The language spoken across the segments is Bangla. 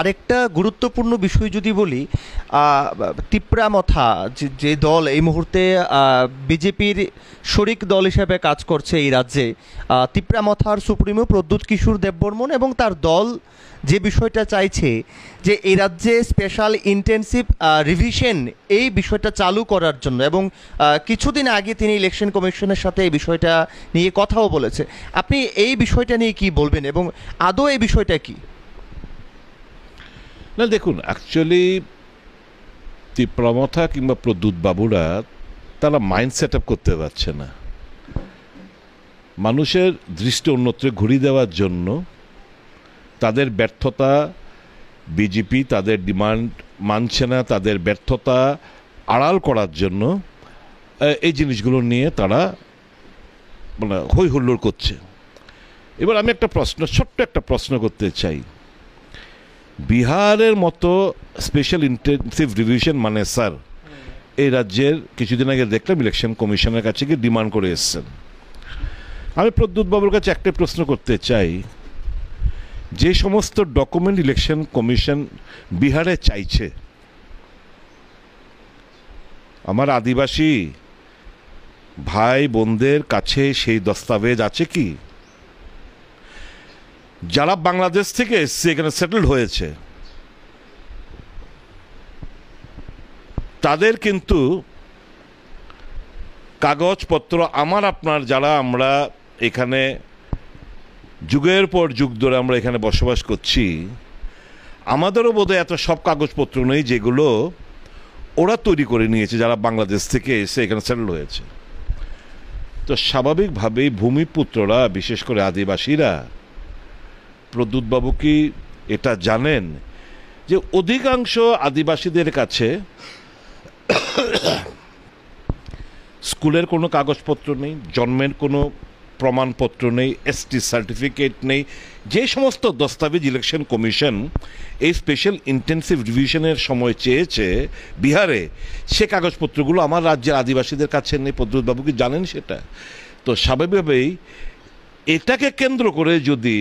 আরেকটা গুরুত্বপূর্ণ বিষয় যদি বলি, তিপ্রামথা যে দল এই মুহূর্তে বিজেপির শরিক দল হিসেবে কাজ করছে এই রাজ্যে, তিপ্রামথার সুপ্রিমো প্রদ্যুৎ কিশোর দেববর্মন এবং তার দল যে বিষয়টা চাইছে যে এই রাজ্যে স্পেশাল ইন্টেনসিভ রিভিশন এই বিষয়টা চালু করার জন্য, এবং কিছুদিন আগে তিনি ইলেকশন কমিশনের সাথে এই বিষয়টা নিয়ে কথাও বলেছে। আপনি এই বিষয়টা নিয়ে কি বলবেন এবং আদৌ এই বিষয়টা কি? না দেখুন, অ্যাকচুয়ালি তিপ্রামথা কিংবা প্রদ্যুৎ বাবুরা তারা মাইন্ড সেট আপ করতে পারছে না। মানুষের দৃষ্টি অন্যত্র ঘুরিয়ে দেওয়ার জন্য তাদের ব্যর্থতা, বিজেপি তাদের ডিমান্ড মানছে না, তাদের ব্যর্থতা আড়াল করার জন্য এই জিনিসগুলো নিয়ে তারা মানে হই হুল্লোড় করছে। এবার আমি একটা ছোট্ট একটা প্রশ্ন করতে চাই। বিহারের মতো স্পেশাল ইন্টেনসিভ রিভিশন মানে স্যার এই রাজ্যের কিছুদিন আগে দেখলাম ইলেকশন কমিশনের কাছে গিয়ে ডিমান্ড করে এসছেন। আমি প্রদ্যুৎ বাবুর কাছে একটা প্রশ্ন করতে চাই, যে সমস্ত ডকুমেন্ট ইলেকশন কমিশন বিহারে চাইছে, আমার আদিবাসী ভাই বোনদের কাছে সেই দস্তাবেজ আছে কি? যারা বাংলাদেশ থেকে এসছে এখানে সেটেলড হয়েছে তাদের কিন্তু কাগজপত্র আমার আপনার যারা আমরা এখানে যুগের পর যুগ ধরে আমরা এখানে বসবাস করছি, আমাদেরও বোধহয় এত সব কাগজপত্র নেই যেগুলো ওরা তৈরি করে নিয়েছে যারা বাংলাদেশ থেকে এসে এখানে সেটেল হয়েছে। তো স্বাভাবিকভাবেই ভূমিপুত্ররা, বিশেষ করে আদিবাসীরা, প্রদ্যুৎবাবু কি এটা জানেন যে অধিকাংশ আদিবাসীদের কাছে স্কুলের কোনো কাগজপত্র নেই, জন্মের কোনো প্রমাণপত্র নেই, এসটি সার্টিফিকেট নেই। যে সমস্ত দস্তাবেজ ইলেকশন কমিশন এই স্পেশাল ইন্টেনসিভ রিভিশনের সময় চেয়েছে বিহারে, সে কাগজপত্রগুলো আমার রাজ্যের আদিবাসীদের কাছে নেই। প্রদ্যুৎবাবু কি জানেন সেটা? তো স্বাভাবিকভাবেই এটাকে কেন্দ্র করে যদি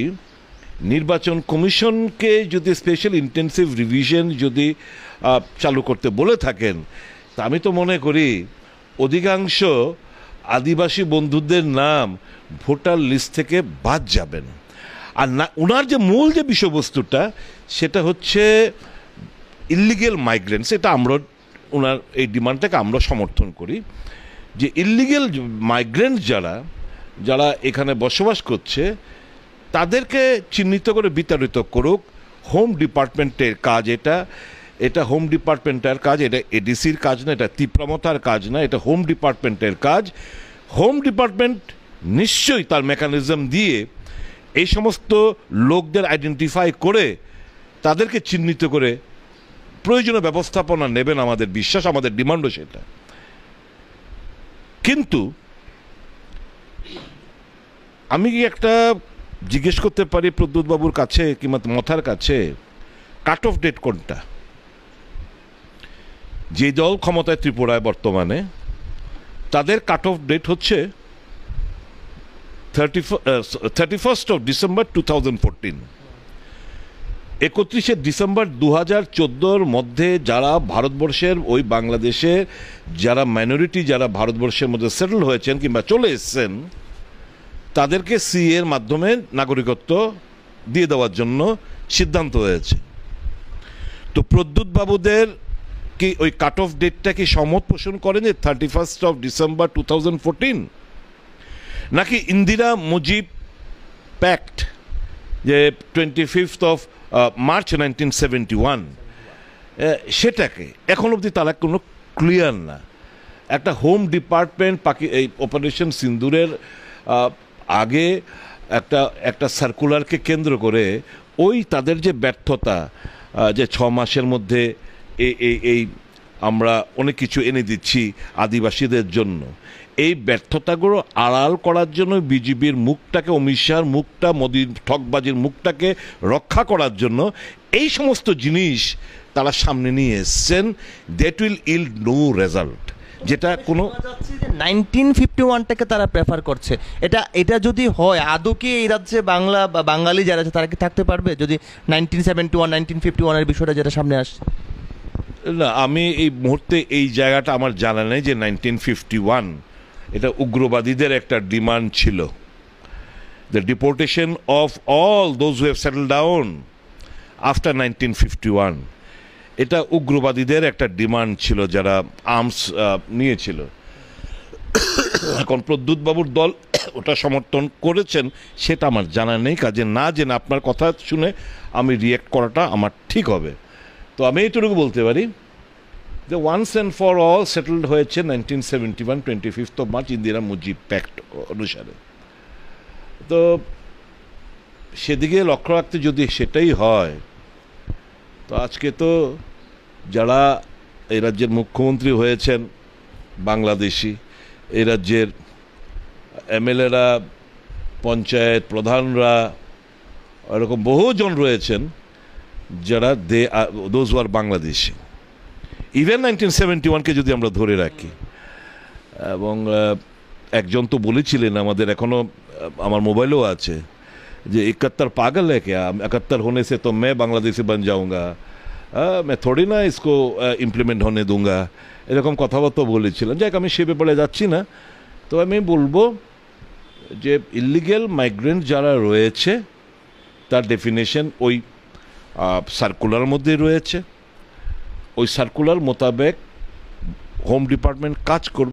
নির্বাচন কমিশনকে যদি স্পেশাল ইন্টেনসিভ রিভিশন যদি চালু করতে বলে থাকেন, তা আমি তো মনে করি অধিকাংশ আদিবাসী বন্ধুদের নাম ভোটার লিস্ট থেকে বাদ যাবেন। আর না, ওনার যে মূল যে বিষয়বস্তুটা সেটা হচ্ছে ইল্লিগেল মাইগ্রেন্টস। এটা আমরা ওনার এই ডিমান্ডটাকে আমরা সমর্থন করি যে ইল্লিগেল মাইগ্রেন্ট যারা এখানে বসবাস করছে তাদেরকে চিহ্নিত করে বিতাড়িত করুক। হোম ডিপার্টমেন্টের কাজ এটা হোম ডিপার্টমেন্টের কাজ, এটা এডিসির কাজ না, এটা তিপ্রামথার কাজ না, এটা হোম ডিপার্টমেন্টের কাজ। হোম ডিপার্টমেন্ট নিশ্চয়ই তার মেকানিজম দিয়ে এই সমস্ত লোকদের আইডেন্টিফাই করে তাদেরকে চিহ্নিত করে প্রয়োজনীয় ব্যবস্থাপনা নেবেন, আমাদের বিশ্বাস, আমাদের ডিমান্ডও সেটা। কিন্তু আমি কি একটা জিজ্ঞেস করতে পারি প্রদ্যুৎ বাবুর কাছে কিংবা মথার কাছে, কাট অফ ডেট কোনটা? যে দল ক্ষমতায় ত্রিপুরায় বর্তমানে, তাদের কাট অফ ডেট হচ্ছে 31st of December 2014। 31শে ডিসেম্বর 2014 মধ্যে যারা ভারতবর্ষের ওই বাংলাদেশে যারা মাইনরিটি যারা ভারতবর্ষের মধ্যে সেটেল হয়েছেন কিংবা চলে এসছেন তাদেরকে সিএ এর মাধ্যমে নাগরিকত্ব দিয়ে দেওয়ার জন্য সিদ্ধান্ত হয়েছে। তো প্রদ্যুৎ বাবুদের কি ওই কাট অফ ডেটটা কি সম্মত পোষণ করেন যে 31st of December 2014, নাকি ইন্দিরা মুজিব প্যাক্ট যে 25th of March 1971 সেটাকে এখন অবধি তারা কোনো ক্লিয়ার না। একটা হোম ডিপার্টমেন্ট এই অপারেশন সিন্দুরের আগে একটা সার্কুলারকে কেন্দ্র করে ওই তাদের যে ব্যর্থতা, যে 6 মাসের মধ্যে এই আমরা অনেক কিছু এনে দিচ্ছি আদিবাসীদের জন্য, এই ব্যর্থতাগুলো আড়াল করার জন্য বিজেপির মুখটাকে, অমিত শাহর মুখটা, মোদির ঠকবাজির মুখটাকে রক্ষা করার জন্য এই সমস্ত জিনিস তারা সামনে নিয়ে এসছেন। That will yield no result. যেটা কোনো 1951টাকে তারা প্রেফার করছে। এটা যদি হয় আদৌ কি এই রাজ্যে বাংলা বা বাঙালি যারা আছে তারা কি থাকতে পারবে যদি 1971 1951 এর বিষয়টা যেটা সামনে আসছে? না, আমি এই মুহূর্তে এই জায়গাটা আমার জানা নেই যে 1951 এটা উগ্রবাদীদের একটা ডিমান্ড ছিল, the deportation of all those who have settle down after 1951। এটা উগ্রবাদীদের একটা ডিমান্ড ছিল যারা আর্মস নিয়েছিল। এখন প্রদ্যুৎ বাবুর দল ওটা সমর্থন করেছেন সেটা আমার জানা নেই, কাজে না জেনে আপনার কথা শুনে আমি রিয়েক্ট করাটা আমার ঠিক হবে। তো আমি এইটুকু বলতে পারি যে once and for all settled হয়েছে 1971 25th of March Indira Mujib pact অনুসারে। তো সেদিকে লক্ষ্য রাখতে যদি সেটাই হয়, তো আজকে তো যারা এই রাজ্যের মুখ্যমন্ত্রী হয়েছেন বাংলাদেশি, এই রাজ্যের এমএলএরা, পঞ্চায়েত প্রধানরা, এরকম বহুজন রয়েছেন যারা দোজ আর বাংলাদেশি। ইভেন 1971কে যদি আমরা ধরে রাখি, এবং একজন তো বলেছিলেন আমাদের, এখনো আমার মোবাইলেও আছে, যে 71 पागल है क्या, 71 होने से तो मैं बांग्लादेशी बन जाऊंगा, मैं थोड़ी ना इसको इम्प्लीमेंट होने दूंगा, এরকম কথাবার্তা বলেছিলেন। যাক, আমি সে ব্যাপারে যাচ্ছি না। তো আমি বলবো যে ইলিগ্যাল মাইগ্রেন্ট যারা রয়েছে তার ডেফিনেশন ওই সার্কুলার মধ্যে রয়েছে। ওই সার্কুলার মোতাবেক হোম ডিপার্টমেন্ট কাজ করবে।